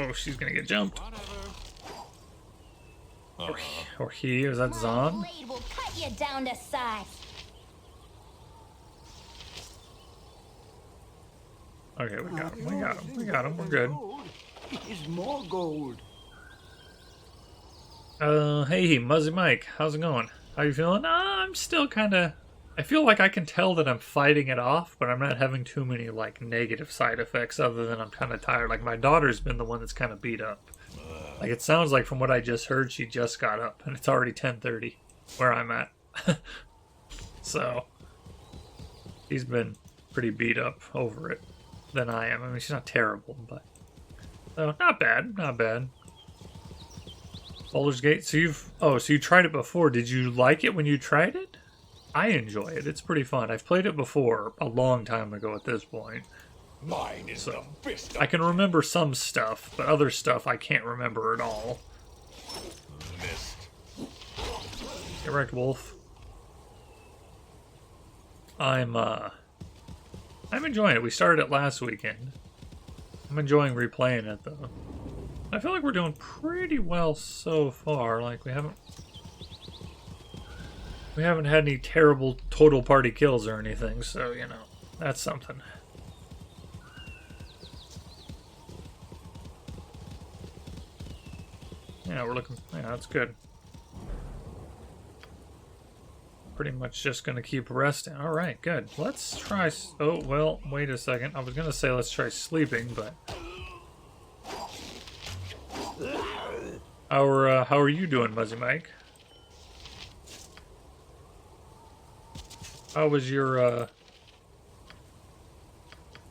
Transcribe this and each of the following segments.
Oh, she's gonna get jumped. Or he, is that Zon? Blade will cut you down to size. Okay, we got him, we got him, we got him, we're good. It is more gold. Hey, Muzzy Mike, how's it going? How you feeling? I'm still kinda... I feel like I can tell that I'm fighting it off, but I'm not having too many, like, negative side effects other than I'm kinda tired. Like, my daughter's been the one that's kinda beat up. Like, it sounds like from what I just heard, she just got up, and it's already 10:30 where I'm at. So, she's been pretty beat up over it than I am. I mean, she's not terrible, but... So, not bad, not bad. Baldur's Gate, so you've... Oh, so you tried it before. Did you like it when you tried it? I enjoy it. It's pretty fun. I've played it before, a long time ago at this point. Mine is So, the best. I can remember some stuff, but other stuff I can't remember at all. Mist. Get wrecked, Wolf. I'm enjoying it. We started it last weekend. I'm enjoying replaying it, though. I feel like we're doing pretty well so far. Like, we haven't had any terrible total party kills or anything, so, you know, that's something. Yeah, we're looking... Yeah, that's good. Pretty much just gonna keep resting. Alright, good. Let's try... Oh, well, wait a second. I was gonna say let's try sleeping, but... How are you doing, Muzzy Mike? How was your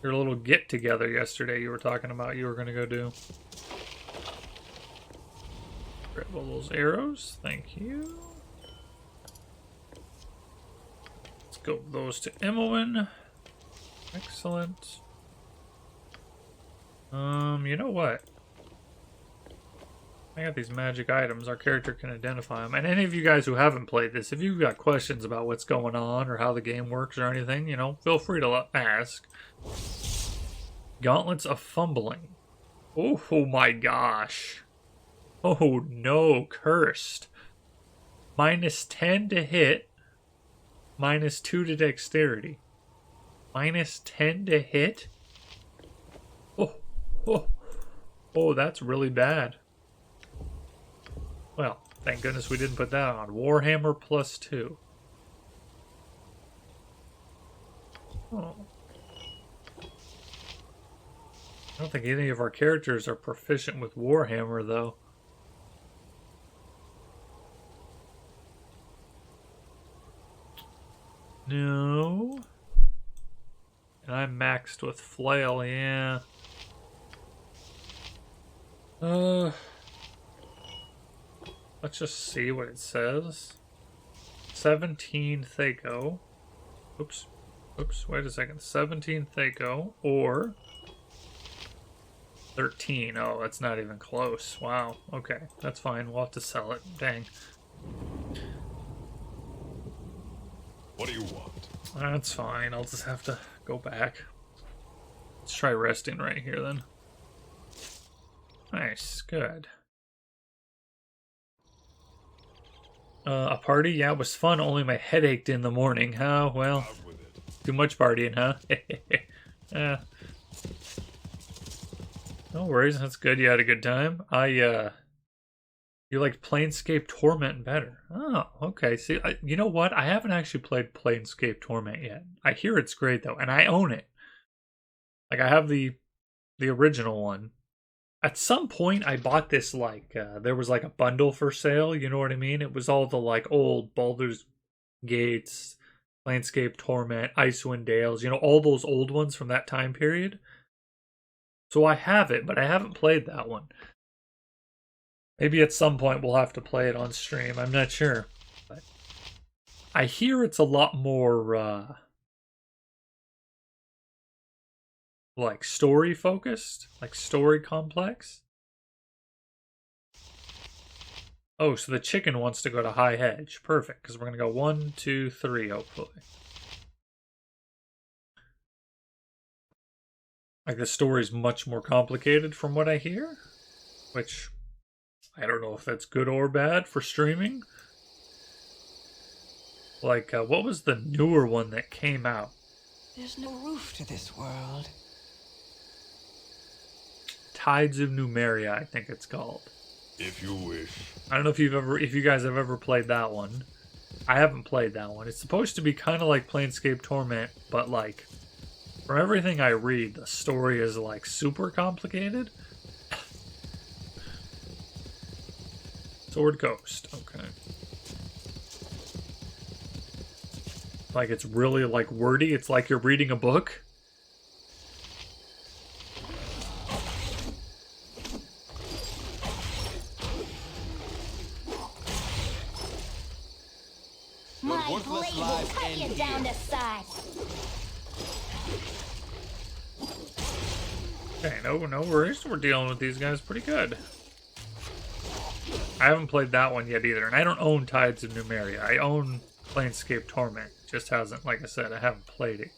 little get-together yesterday you were talking about you were gonna go do? Grab all those arrows. Thank you. Let's go with those to Imoen. Excellent. You know what? I got these magic items. Our character can identify them. And any of you guys who haven't played this, if you've got questions about what's going on or how the game works or anything, you know, feel free to ask. Gauntlets of Fumbling. Oh my gosh. Oh no, cursed. -10 to hit. -2 to dexterity. -10 to hit? Oh, that's really bad. Well, thank goodness we didn't put that on. Warhammer +2. Oh. I don't think any of our characters are proficient with Warhammer, though. No. And I'm maxed with Flail, yeah. Let's just see what it says. 17 Thaco. Oops, wait a second. 17 Thaco, or 13. Oh, that's not even close. Wow, okay, that's fine. We'll have to sell it. Dang. What do you want? That's fine. I'll just have to go back. Let's try resting right here, then. Nice, good. A party? Yeah, it was fun, only my head ached in the morning. Huh? Well, too much partying, huh? No worries, that's good. You had a good time. You liked Planescape Torment better. Oh, okay. See, you know what? I haven't actually played Planescape Torment yet. I hear it's great, though, and I own it. Like, I have the original one. At some point, I bought this, like, there was, like, a bundle for sale, you know what I mean? It was all the, like, old Baldur's Gates, Planescape Torment, Icewind Dales, you know, all those old ones from that time period. So I have it, but I haven't played that one. Maybe at some point we'll have to play it on stream, I'm not sure. But I hear it's a lot more, like story focused, like story complex. Oh, so the chicken wants to go to High Hedge. Perfect, because we're going to go 1, 2, 3, hopefully. Like, the story's much more complicated from what I hear. which I don't know if that's good or bad for streaming. Like, what was the newer one that came out? There's no roof to this world. Tides of Numeria, I think it's called. If you wish. I don't know if you guys have ever played that one. I haven't played that one. It's supposed to be kind of like Planescape Torment, but like, from everything I read, the story is like super complicated. Sword Ghost, okay. Like, it's really like wordy. It's like you're reading a book. My blade will cut you down to size. Okay, no worries. We're dealing with these guys pretty good. I haven't played that one yet either, and I don't own Tides of Numeria. I own Planescape Torment. Just hasn't, like I said, I haven't played it.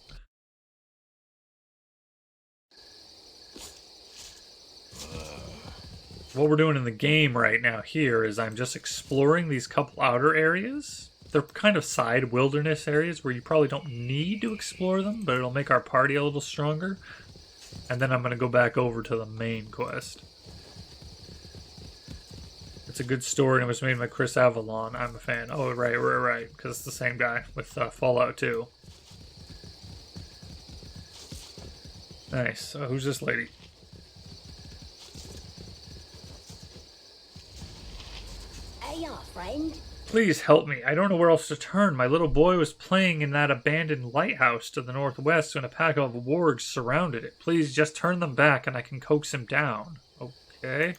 What we're doing in the game right now here is I'm just exploring these couple outer areas. They're kind of side wilderness areas where you probably don't need to explore them, but it'll make our party a little stronger. And then I'm going to go back over to the main quest. It's a good story and it was made by Chris Avalon. I'm a fan. Oh, right. Because it's the same guy with Fallout 2. Nice. Who's this lady? Hey, friend. Please help me. I don't know where else to turn. My little boy was playing in that abandoned lighthouse to the northwest when a pack of wargs surrounded it. Please just turn them back and I can coax him down. Okay.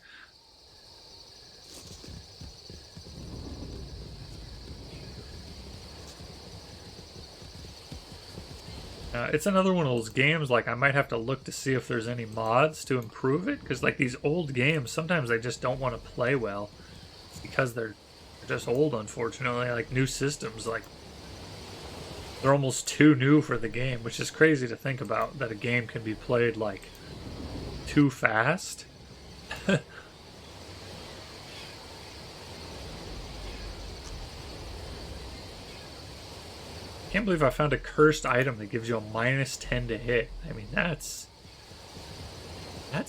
It's another one of those games, like, I might have to look to see if there's any mods to improve it, because, like, these old games, sometimes I just don't want to play well, because they're just old, unfortunately. Like, new systems, like, they're almost too new for the game, which is crazy to think about, that a game can be played, like, too fast. I can't believe I found a cursed item that gives you a -10 to hit. I mean, that's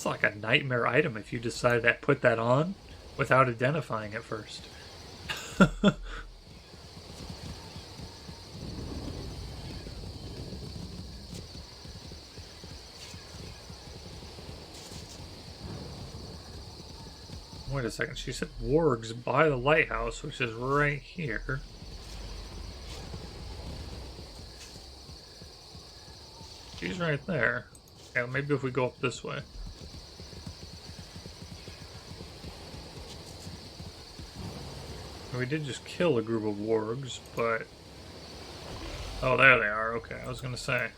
like a nightmare item if you decide to put that on without identifying it first. Wait a second, she said wargs by the lighthouse, which is right here. She's right there. Yeah, maybe if we go up this way. We did just kill a group of wargs, but... Oh, there they are. Okay, I was gonna say.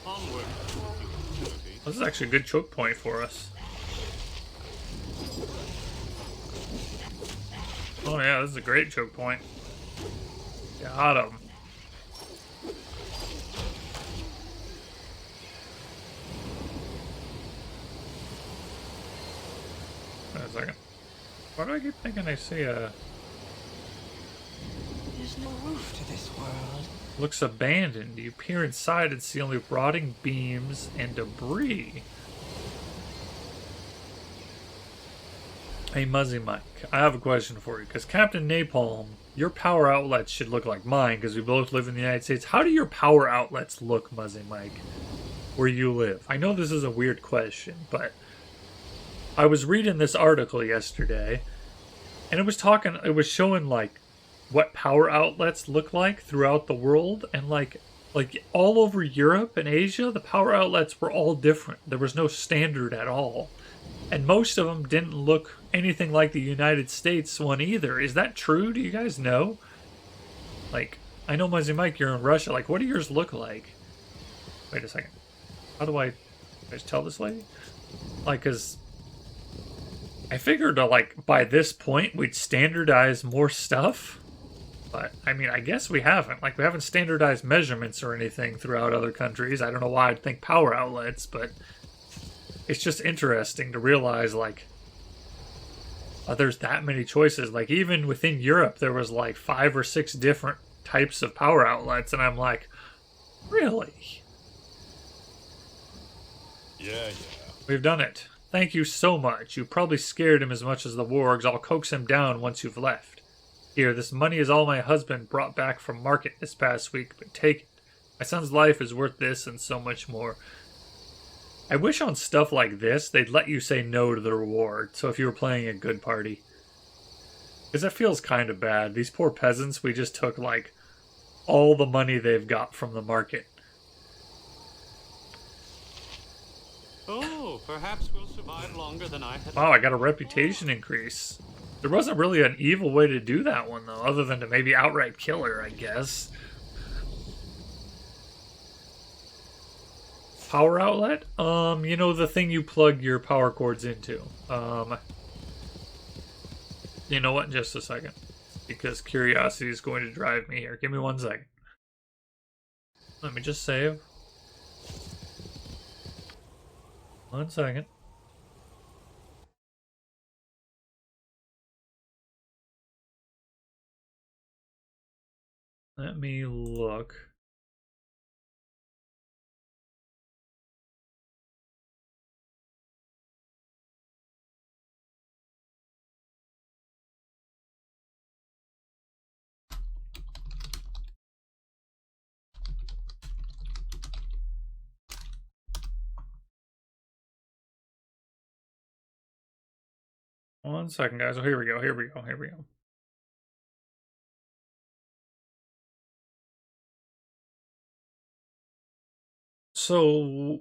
Onward. This is actually a good choke point for us. Oh yeah, this is a great choke point. Got him. Wait a second. Why do I keep thinking I see a... There's no roof to this world. Looks abandoned. You peer inside and see only rotting beams and debris. Hey, Muzzy Mike, I have a question for you. Because Captain Napalm, your power outlets should look like mine because we both live in the United States. How do your power outlets look, Muzzy Mike, where you live? I know this is a weird question, but I was reading this article yesterday, and it was showing, like, what power outlets look like throughout the world, and like all over Europe and Asia, the power outlets were all different. There was no standard at all. And most of them didn't look anything like the United States one either. Is that true? Do you guys know? Like, I know, Muzzy Mike, you're in Russia. Like, what do yours look like? Wait a second. How do I just tell this lady? Like, because I figured, like, by this point, we'd standardize more stuff. But, I mean, I guess we haven't. Like, we haven't standardized measurements or anything throughout other countries. I don't know why I'd think power outlets, but it's just interesting to realize, like, there's that many choices. Like, even within Europe, there was like 5 or 6 different types of power outlets, and I'm like, really? Yeah. We've done it. Thank you so much. You probably scared him as much as the wargs. I'll coax him down once you've left. Here, this money is all my husband brought back from market this past week, but take it. My son's life is worth this and so much more. I wish on stuff like this, they'd let you say no to the reward, so if you were playing a good party. Because it feels kind of bad. These poor peasants, we just took, like, all the money they've got from the market. Oh, perhaps we'll survive longer than I had. Wow, I got a reputation increase. There wasn't really an evil way to do that one, though, other than to maybe outright kill her, I guess. Power outlet? You know, the thing you plug your power cords into. You know what? Just a second. Because curiosity is going to drive me here. Give me 1 second. Let me just save. 1 second. Let me look. One second, guys. Oh, here we go. Here we go. Here we go. So,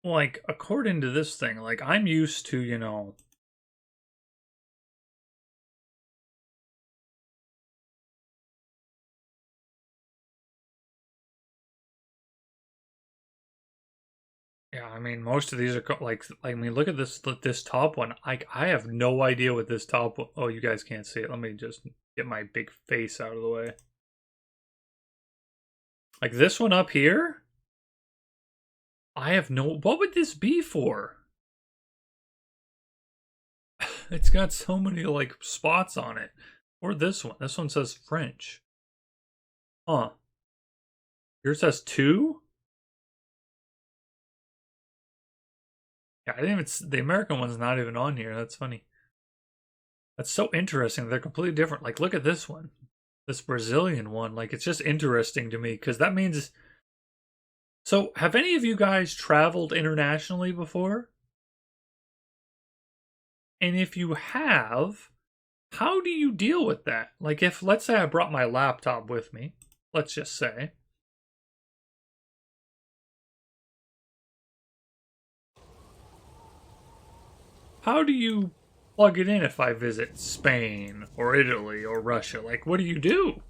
like, according to this thing, like, I'm used to, you know, yeah, I mean, most of these are like, I mean, look at this top one. I have no idea what this top one. Oh, you guys can't see it. Let me just get my big face out of the way. Like this one up here, I have no. What would this be for? It's got so many like spots on it. Or this one. This one says French. Huh. Yours says 2? Yeah, I didn't even. The American one's not even on here. That's funny. That's so interesting. They're completely different. Like, look at this one. This Brazilian one. Like, it's just interesting to me because that means. So, have any of you guys traveled internationally before? And if you have, how do you deal with that? Like, if, let's say I brought my laptop with me, let's just say. How do you plug it in if I visit Spain or Italy or Russia? Like, what do you do?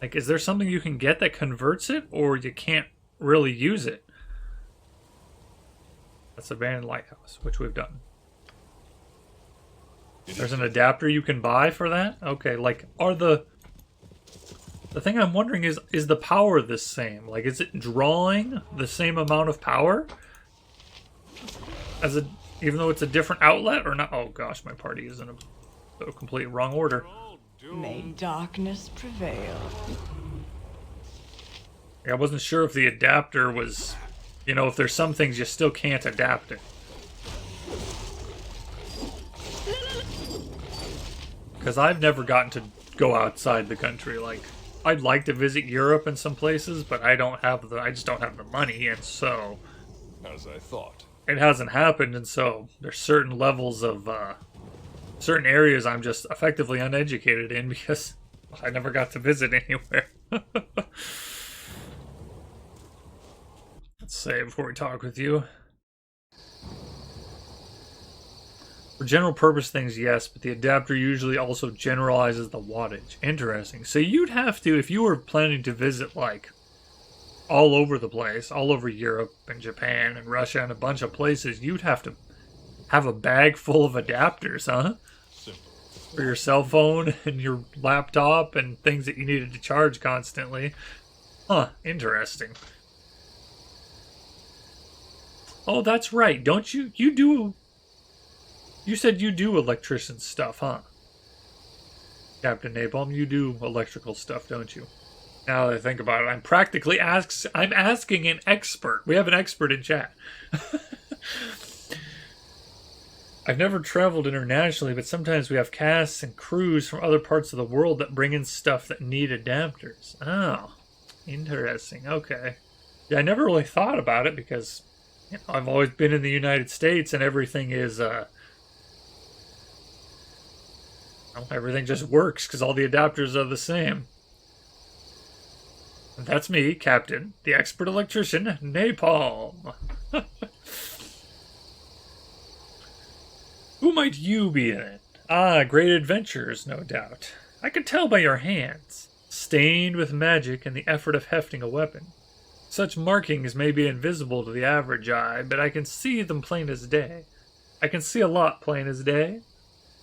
Like, is there something you can get that converts it, or you can't really use it? That's Abandoned Lighthouse, which we've done. There's an adapter you can buy for that? Okay, like, are the thing I'm wondering is the power the same? Like, is it drawing the same amount of power? As a, even though it's a different outlet or not? Oh gosh, my party is in a complete wrong order. May darkness prevail. I wasn't sure if the adapter was, you know, if there's some things you still can't adapt it. Because I've never gotten to go outside the country. Like, I'd like to visit Europe and some places, but I just don't have the money, and so As I thought. it hasn't happened. And so there's certain levels of certain areas I'm just effectively uneducated in because I never got to visit anywhere. Let's say before we talk with you. For general purpose things, yes, but the adapter usually also generalizes the wattage. Interesting. So you'd have to, if you were planning to visit, like, all over the place, all over Europe and Japan and Russia and a bunch of places, you'd have to have a bag full of adapters, huh? Simple. For your cell phone and your laptop and things that you needed to charge constantly. Huh, interesting. Oh, that's right. Don't you do You said you do electrician stuff, huh? Captain Napalm, you do electrical stuff, don't you? Now that I think about it, I'm asking an expert. We have an expert in chat. I've never traveled internationally, but sometimes we have casts and crews from other parts of the world that bring in stuff that need adapters. Oh, interesting. Okay. Yeah, I never really thought about it because I've always been in the United States and everything is, everything just works because all the adapters are the same. And that's me, Captain, the expert electrician, Napalm. Who might you be then? Ah, great adventures, no doubt. I could tell by your hands, stained with magic and the effort of hefting a weapon. Such markings may be invisible to the average eye, but I can see them plain as day. I can see a lot plain as day.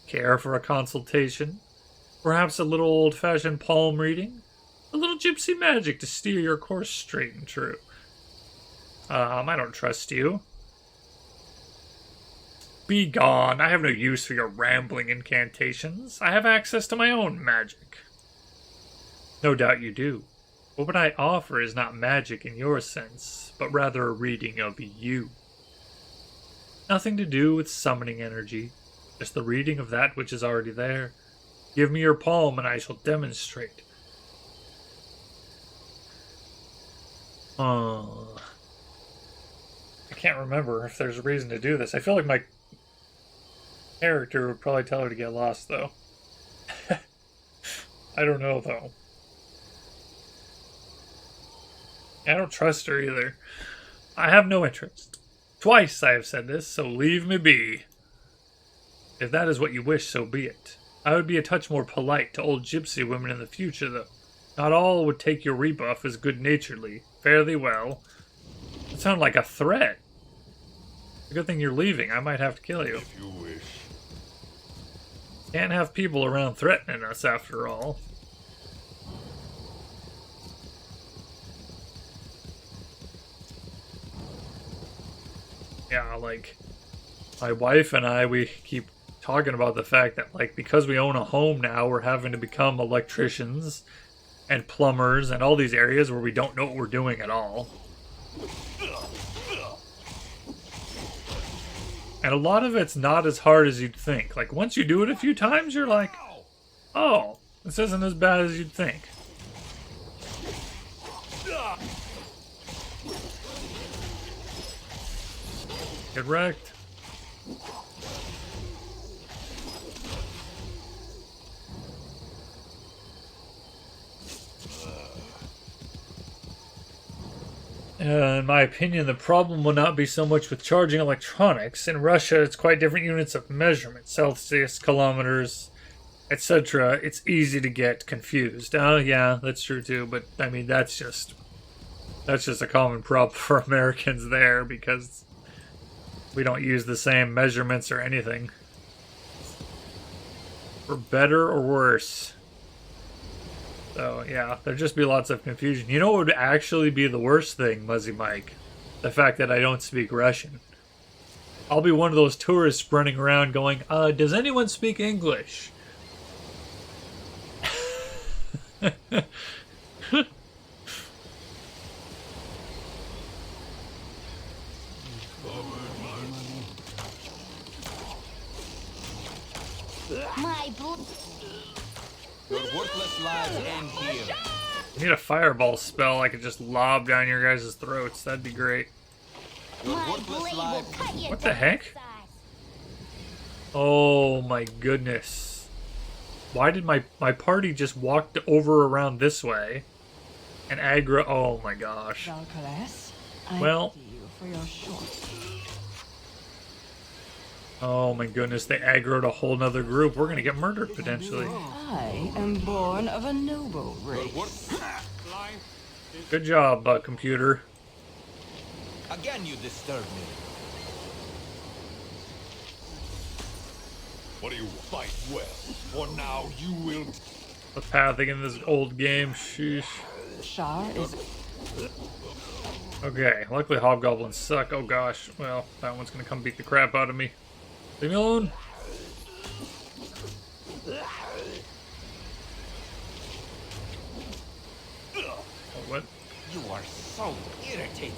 Care for a consultation? Perhaps a little old-fashioned palm reading? A little gypsy magic to steer your course straight and true. I don't trust you. Be gone. I have no use for your rambling incantations. I have access to my own magic. No doubt you do. But what I offer is not magic in your sense, but rather a reading of you. Nothing to do with summoning energy, just the reading of that which is already there. Give me your palm and I shall demonstrate. I can't remember if there's a reason to do this. I feel like my character would probably tell her to get lost, though. I don't know, though. I don't trust her either. I have no interest. Twice I have said this, so leave me be. If that is what you wish, so be it. I would be a touch more polite to old gypsy women in the future, though. Not all would take your rebuff as good-naturedly. Fare thee well. It sounded like a threat. It's a good thing you're leaving. I might have to kill you. If you wish. Can't have people around threatening us, after all. Yeah, like, my wife and I, we keep talking about the fact that, like, because we own a home now, we're having to become electricians and plumbers and all these areas where we don't know what we're doing at all. And a lot of it's not as hard as you'd think. Like, once you do it a few times, you're like, oh, this isn't as bad as you'd think. Get wrecked. In my opinion, the problem will not be so much with charging electronics. In Russia, it's quite different units of measurement, Celsius, kilometers, etc. It's easy to get confused. Oh, yeah, that's true too. But I mean, that's just a common problem for Americans there because we don't use the same measurements or anything. For better or worse. So, yeah, there'd just be lots of confusion. You know what would actually be the worst thing, Muzzy Mike? The fact that I don't speak Russian. I'll be one of those tourists running around going, does anyone speak English? My blood. Your worthless lives end here. I need a fireball spell I could just lob down your guys' throats. That'd be great. Your My worthless blade will lives. cut you What the down heck? to size. Oh my goodness. Why did my party just walk over around this way and aggro? Oh my gosh. Valkalas, I Well- pity you for your short. Oh my goodness, they aggroed a whole nother group. We're gonna get murdered potentially. I am born of a noble race. Life is Good job, computer. Again, you disturb me. what do you fight well? For now you will. The pathing in this old game, sheesh. Shar is Okay, luckily hobgoblins suck. Oh gosh, well, that one's gonna come beat the crap out of me. Leave me alone. What? You are so irritating.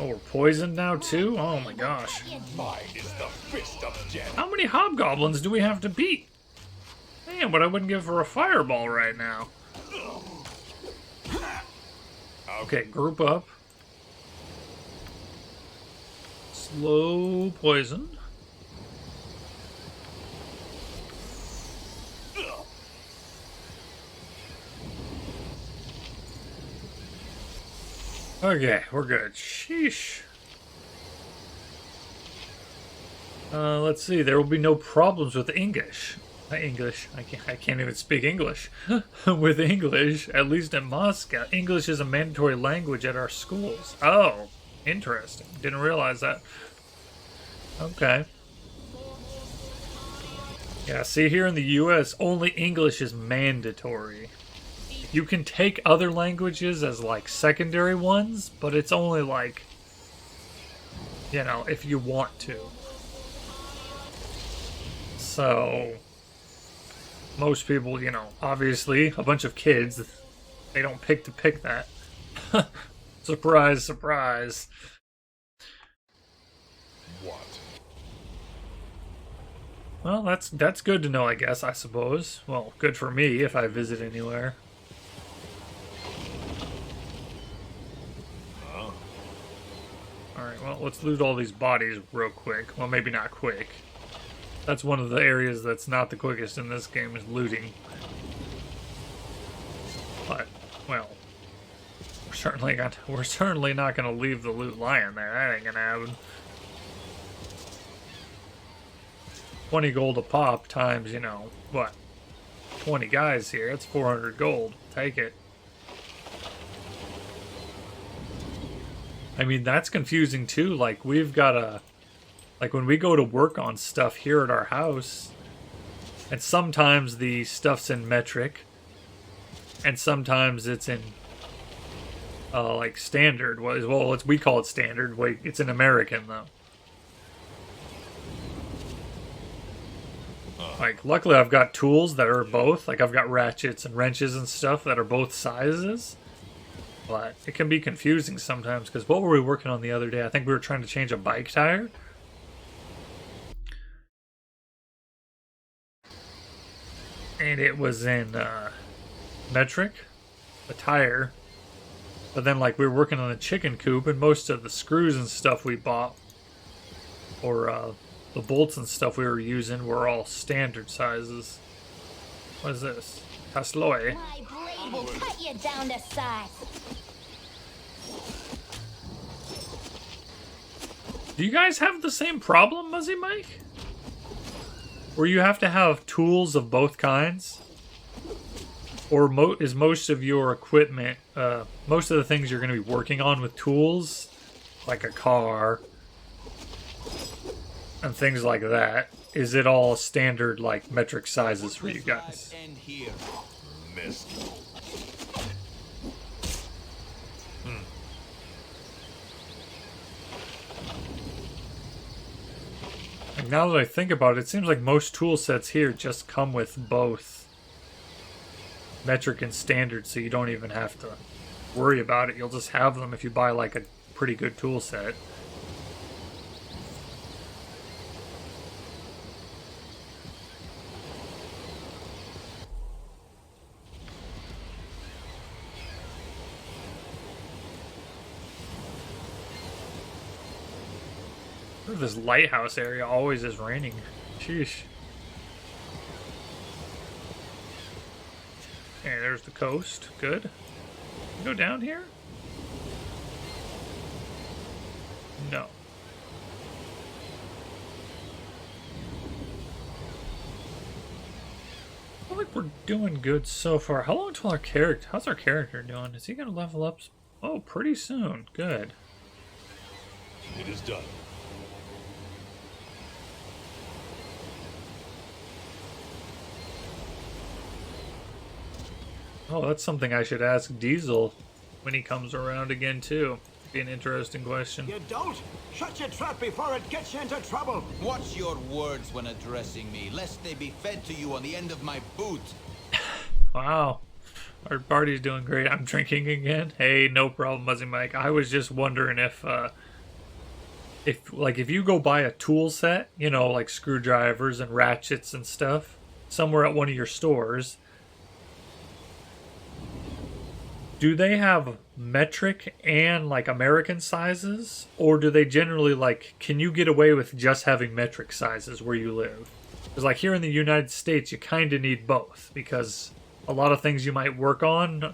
Oh, we're poisoned now too? Oh my gosh. Mine is the fist of death. How many hobgoblins do we have to beat? Man, what I wouldn't give for a fireball right now. Okay, group up. Slow poison. Okay, we're good. Sheesh. Let's see. There will be no problems with English. English. I can't even speak English. With English, at least in Moscow, English is a mandatory language at our schools. Oh, interesting. Didn't realize that. Okay. Yeah, see, here in the US, only English is mandatory. You can take other languages as, like, secondary ones, but it's only, like, you know, if you want to. So, most people, you know, obviously, a bunch of kids, they don't pick that. Surprise, surprise. What? Well, that's good to know, I guess, I suppose. Well, good for me if I visit anywhere. Alright, well, let's loot all these bodies real quick. Well, maybe not quick. That's one of the areas that's not the quickest in this game, is looting. But, well, we're certainly not gonna leave the loot lying there. That ain't gonna happen. 20 gold a pop times, you know, what? 20 guys here. That's 400 gold. Take it. I mean, that's confusing too. Like, we've got a... Like, when we go to work on stuff here at our house, and sometimes the stuff's in metric, and sometimes it's in, like, standard. Well, we call it standard. Wait, it's in American, though. Like, luckily I've got tools that are both. Like, I've got ratchets and wrenches and stuff that are both sizes. But it can be confusing sometimes, because what were we working on the other day? I think we were trying to change a bike tire. And it was in metric, the tire. But then, like, we were working on a chicken coop, and most of the screws and stuff we bought, or the bolts and stuff we were using, were all standard sizes. What is this? Tasloy. My blade will cut you down to size. Do you guys have the same problem, Muzzy Mike? Where you have to have tools of both kinds? Or is most of your equipment, most of the things you're going to be working on with tools, like a car, and things like that, is it all standard, like, metric sizes for you guys? End here. Missed. Like, now that I think about it, it seems like most tool sets here just come with both metric and standard, so you don't even have to worry about it. You'll just have them if you buy, like, a pretty good tool set. This lighthouse area always is raining. Sheesh. Okay, there's the coast. Good. Go down here? No. I feel like we're doing good so far. How long till our character? How's our character doing? Is he gonna level up? Oh, pretty soon. Good. It is done. Oh, that's something I should ask Diesel when he comes around again, too. Be an interesting question. You don't? Shut your trap before it gets you into trouble. Watch your words when addressing me, lest they be fed to you on the end of my boot. Wow. Our party's doing great. I'm drinking again. Hey, no problem, Muzzy Mike. I was just wondering if you go buy a tool set, you know, like screwdrivers and ratchets and stuff, somewhere at one of your stores, do they have metric and like American sizes, or do they generally like, can you get away with just having metric sizes where you live? Because like here in the United States, you kind of need both, because a lot of things you might work on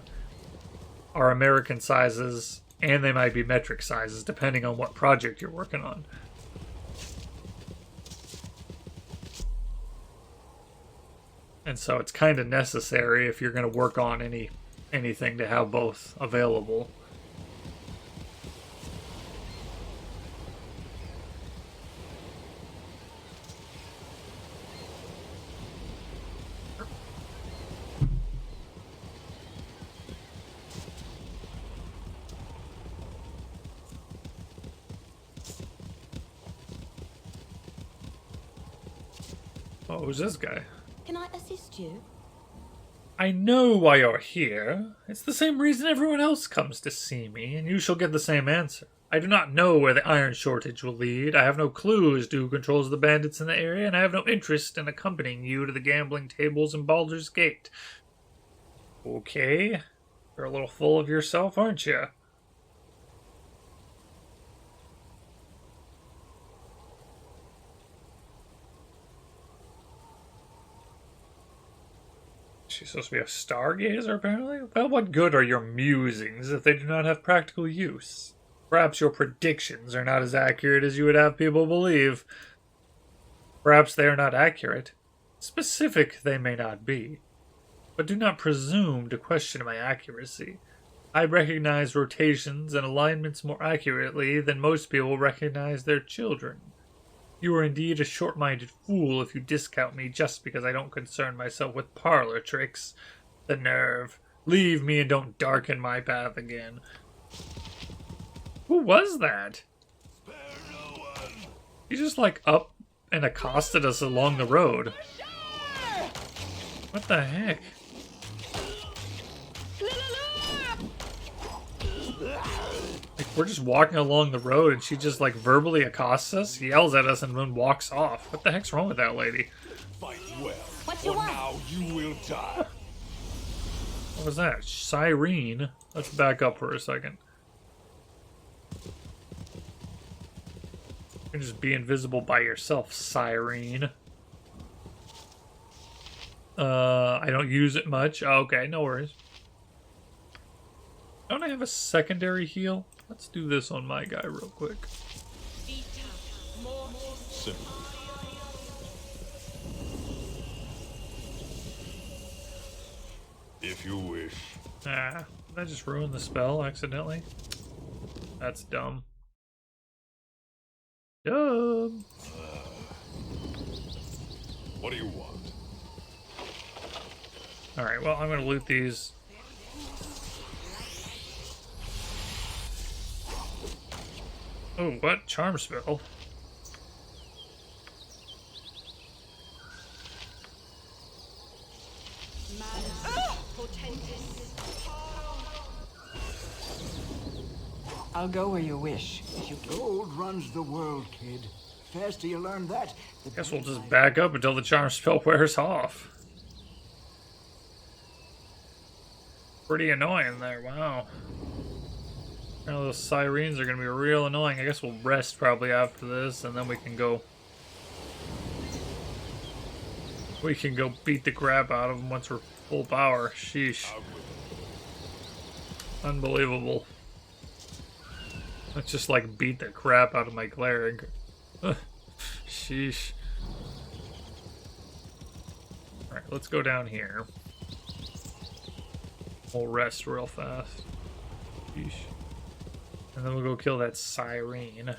are American sizes and they might be metric sizes depending on what project you're working on. And so it's kind of necessary if you're going to work on anything to have both available. Oh, who's this guy? Can I assist you? I know why you're here. It's the same reason everyone else comes to see me, and you shall get the same answer. I do not know where the iron shortage will lead. I have no clue as to who controls the bandits in the area, and I have no interest in accompanying you to the gambling tables in Baldur's Gate. Okay. You're a little full of yourself, aren't you? She's supposed to be a stargazer, apparently? Well, what good are your musings if they do not have practical use? Perhaps your predictions are not as accurate as you would have people believe. Perhaps they are not accurate. Specific they may not be. But do not presume to question my accuracy. I recognize rotations and alignments more accurately than most people recognize their children. You are indeed a short-minded fool if you discount me just because I don't concern myself with parlor tricks. The nerve. Leave me and don't darken my path again. Who was that? He just like up and accosted us along the road. What the heck? Like, we're just walking along the road and she just like verbally accosts us, yells at us, and then walks off. What the heck's wrong with that lady? Fight well, What you or want? now you will die. What was that? Siren? Let's back up for a second. You can just be invisible by yourself, Siren. I don't use it much. Okay, no worries. Don't I have a secondary heal? Let's do this on my guy real quick. Simple. If you wish. Ah, did I just ruin the spell accidentally? That's dumb. Dumb. What do you want? Alright, well, I'm gonna loot these. Oh, what? Charm spell? I'll go where you wish. If you Gold runs the world, kid. Faster you learn that, the Guess we'll just back up until the charm spell wears off. Pretty annoying there, wow. Now those sirens are gonna be real annoying. I guess we'll rest probably after this, and then we can go beat the crap out of them once we're full power. Sheesh. Unbelievable. Let's just like beat the crap out of my cleric. Sheesh. Alright, let's go down here. We'll rest real fast. Sheesh. And then we'll go kill that siren.